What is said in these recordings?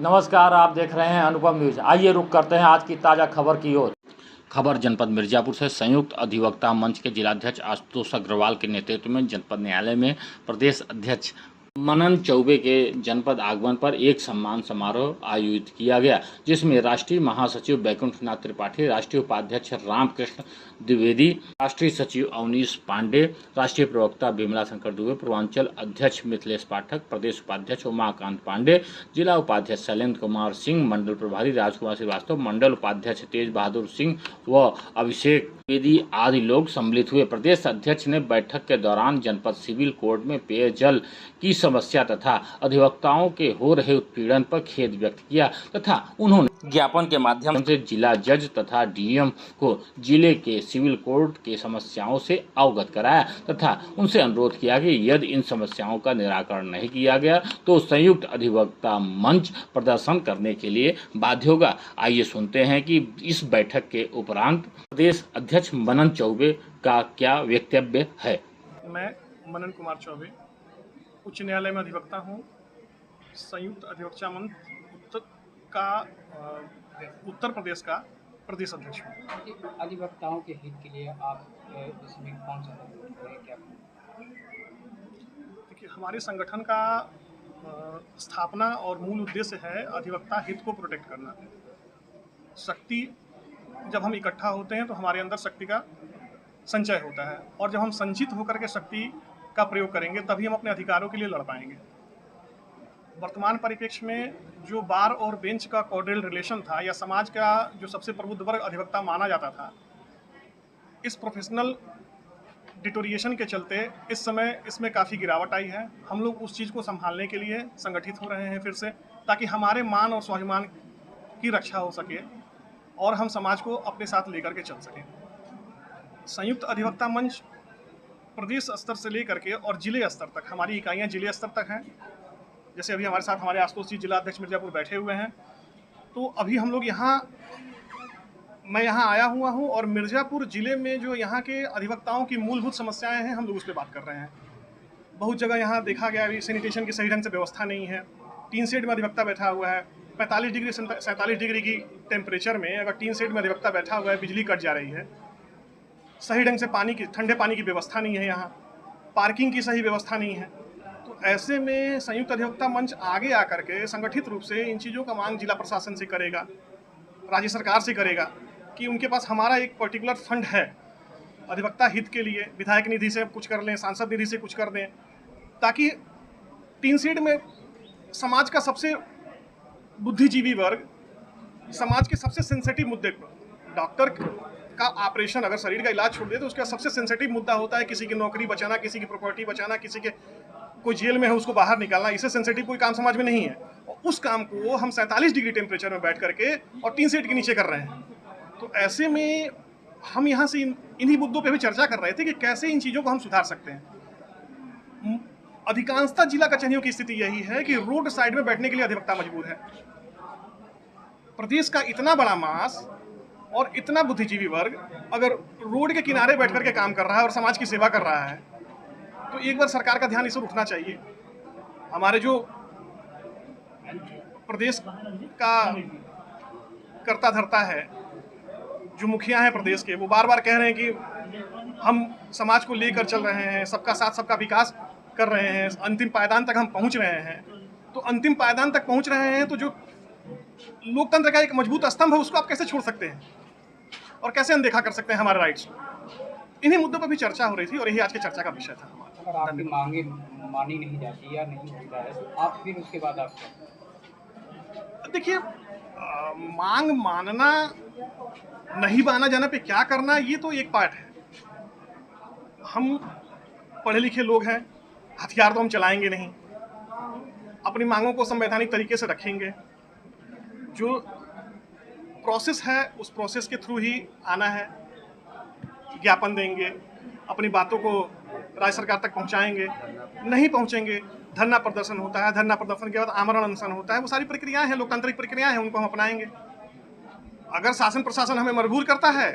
नमस्कार, आप देख रहे हैं अनुपम न्यूज। आइए रुक करते हैं आज की ताज़ा खबर की ओर। खबर जनपद मिर्जापुर से। संयुक्त अधिवक्ता मंच के जिलाध्यक्ष आशुतोष अग्रवाल के नेतृत्व में जनपद न्यायालय में प्रदेश अध्यक्ष मनन चौबे के जनपद आगमन पर एक सम्मान समारोह आयोजित किया गया, जिसमें राष्ट्रीय महासचिव बैकुंठनाथ त्रिपाठी, राष्ट्रीय उपाध्यक्ष रामकृष्ण द्विवेदी, राष्ट्रीय सचिव अवनीश पांडे, राष्ट्रीय प्रवक्ता विमला शंकर दुबे, पूर्वांचल अध्यक्ष मिथिलेश पाठक, प्रदेश उपाध्यक्ष उमाकांत पांडे, जिला उपाध्यक्ष शैलेंद्र कुमार सिंह, मंडल प्रभारी राजकुमार श्रीवास्तव, मंडल उपाध्यक्ष तेज बहादुर सिंह व अभिषेक द्विवेदी आदि लोग सम्मिलित हुए। प्रदेश अध्यक्ष ने बैठक के दौरान जनपद सिविल कोर्ट में पेयजल की समस्या तथा अधिवक्ताओं के हो रहे उत्पीड़न पर खेद व्यक्त किया तथा उन्होंने ज्ञापन के माध्यम से जिला जज तथा डीएम को जिले के सिविल कोर्ट के समस्याओं से अवगत कराया तथा उनसे अनुरोध किया कि यदि इन समस्याओं का निराकरण नहीं किया गया तो संयुक्त अधिवक्ता मंच प्रदर्शन करने के लिए बाध्य होगा। आइए सुनते हैं कि इस बैठक के उपरांत प्रदेश अध्यक्ष मनन चौबे का क्या वक्तव्य है। मैं मनन कुमार चौबे उच्च न्यायालय में अधिवक्ता हूँ। संयुक्त अधिवक्ता मंच उत्तर प्रदेश का प्रदेश अध्यक्ष हूँ। अधिवक्ताओं के हित के लिए आप इसमें कौन सा क्या? देखिए, हमारे संगठन का स्थापना और मूल उद्देश्य है अधिवक्ता हित को प्रोटेक्ट करना। शक्ति जब हम इकट्ठा होते हैं तो हमारे अंदर शक्ति का संचय होता है, और जब हम संचित होकर के शक्ति का प्रयोग करेंगे तभी हम अपने अधिकारों के लिए लड़ पाएंगे। वर्तमान परिप्रेक्ष्य में जो बार और बेंच का कॉर्डियल रिलेशन था या समाज का जो सबसे प्रबुद्ध वर्ग अधिवक्ता माना जाता था, इस प्रोफेशनल डिटोरिएशन के चलते इस समय इसमें काफ़ी गिरावट आई है। हम लोग उस चीज़ को संभालने के लिए संगठित हो रहे हैं फिर से, ताकि हमारे मान और स्वाभिमान की रक्षा हो सके और हम समाज को अपने साथ लेकर के चल सकें। संयुक्त अधिवक्ता मंच प्रदेश स्तर से लेकर के और जिले स्तर तक, हमारी इकाइयाँ जिले स्तर तक हैं। जैसे अभी हमारे साथ हमारे आशुतोष जी जिला अध्यक्ष मिर्जापुर बैठे हुए हैं, तो अभी हम लोग मैं यहाँ आया हुआ हूँ और मिर्जापुर जिले में जो यहाँ के अधिवक्ताओं की मूलभूत समस्याएं हैं हम लोग उस पर बात कर रहे हैं। बहुत जगह यहाँ देखा गया अभी सैनिटेशन की सही ढंग से व्यवस्था नहीं है। टीन शेड में अधिवक्ता बैठा हुआ है, 45 डिग्री 47 डिग्री की टेम्परेचर में अगर टीन शेड में अधिवक्ता बैठा हुआ है, बिजली कट जा रही है, सही ढंग से ठंडे पानी की व्यवस्था नहीं है, यहाँ पार्किंग की सही व्यवस्था नहीं है। तो ऐसे में संयुक्त अधिवक्ता मंच आगे आकर के संगठित रूप से इन चीज़ों का मांग जिला प्रशासन से करेगा, राज्य सरकार से करेगा कि उनके पास हमारा एक पर्टिकुलर फंड है अधिवक्ता हित के लिए, विधायक निधि से कुछ कर लें, सांसद निधि से कुछ कर दें, ताकि टीन शेड में समाज का सबसे बुद्धिजीवी वर्ग, समाज के सबसे सेंसिटिव मुद्दे को, डॉक्टर का ऑपरेशन अगर शरीर का इलाज छोड़ दे तो उसका सबसे सेंसिटिव मुद्दा होता है किसी की नौकरी बचाना, किसी की प्रॉपर्टी बचाना, किसी के कोई जेल में है उसको बाहर निकालना। इससे सेंसिटिव कोई काम समाज में नहीं है, और उस काम को हम 47 डिग्री टेम्परेचर में बैठ करके और टीन शेड के नीचे कर रहे हैं। तो ऐसे में हम यहाँ से इन्हीं मुद्दों पे भी चर्चा कर रहे थे कि कैसे इन चीज़ों को हम सुधार सकते हैं। अधिकांशतः जिला कचहरियों की स्थिति यही है कि रोड साइड में बैठने के लिए अधिवक्ता मजबूर है। प्रदेश का इतना बड़ा मास और इतना बुद्धिजीवी वर्ग अगर रोड के किनारे बैठ करके काम कर रहा है और समाज की सेवा कर रहा है, तो एक बार सरकार का ध्यान इस ओर उठना चाहिए। हमारे जो प्रदेश का कर्ता धर्ता है, जो मुखिया हैं प्रदेश के, वो बार बार कह रहे हैं कि हम समाज को लेकर चल रहे हैं, सबका साथ सबका विकास कर रहे हैं, अंतिम पायदान तक हम पहुंच रहे हैं। तो अंतिम पायदान तक पहुंच रहे हैं तो जो लोकतंत्र का एक मजबूत स्तंभ है उसको आप कैसे छोड़ सकते हैं और कैसे अनदेखा कर सकते हैं हमारे राइट्स। इन्हीं मुद्दों पर भी चर्चा हो रही थी और यही आज की चर्चा का विषय था हमारा। अगर आपकी मांगे मानी नहीं जाती या नहीं होता है तो आप फिर उसके बाद आप देखिए, मांग मानना नहीं माना जाने पे क्या करना, ये तो एक पार्ट है। हम पढ़े लिखे लोग हैं, हथियार तो हम चलाएंगे नहीं, अपनी मांगों को संवैधानिक तरीके से रखेंगे। जो प्रोसेस है उस प्रोसेस के थ्रू ही आना है, ज्ञापन देंगे, अपनी बातों को राज्य सरकार तक पहुंचाएंगे। नहीं पहुंचेंगे, धरना प्रदर्शन होता है, धरना प्रदर्शन के बाद आमरण अनशन होता है। वो सारी प्रक्रियाएं हैं, लोकतांत्रिक प्रक्रियाएं हैं, उनको हम अपनाएंगे। अगर शासन प्रशासन हमें मजबूर करता है,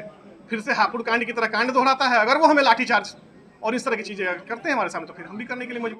फिर से हापुड़ कांड की तरह कांड दोहराता है, अगर वो हमें लाठीचार्ज और इस तरह की चीज़ें करते हैं हमारे सामने, तो फिर हम भी करने के लिए मजबूर